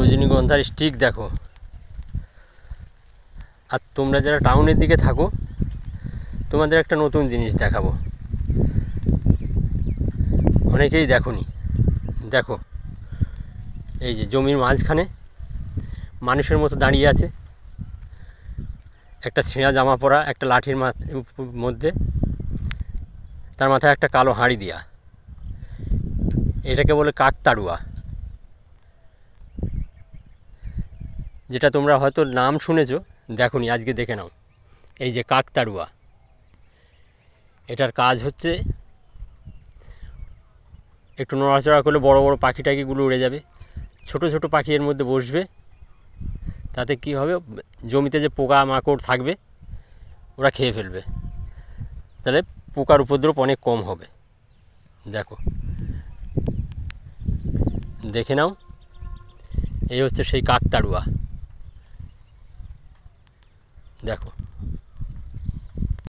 রজনীগন্ধার স্টিক দেখো। আর তোমরা যারা টাউনের দিকে থাকো তোমাদের একটা নতুন জিনিস দেখাবো, অনেকেই দেখোনি। দেখো এই যে জমির মাঝখানে মানুষের মতো দাঁড়িয়ে আছে, একটা ছেঁড়া জামা পরা, একটা লাঠির মধ্যে, তার মাথায় একটা কালো হাঁড়ি দেওয়া। এটাকে বলে কাকতাড়ুয়া, যেটা তোমরা হয়তো নাম শুনেছো, দেখোনি, আজকে দেখে নাও। এই যে কাকতাড়ুয়া, এটার কাজ হচ্ছে একটু নড়াচড়া করলে বড় বড় পাখি টাকিগুলো উড়ে যাবে, ছোট ছোট পাখি এর মধ্যে বসবে। তাতে কি হবে, জমিতে যে পোকা মাকড় থাকবে ওরা খেয়ে ফেলবে, তাহলে পোকার উপদ্রব অনেক কম হবে। দেখো, দেখে নাও, এই হচ্ছে সেই কাকতাড়ুয়া। দেখো।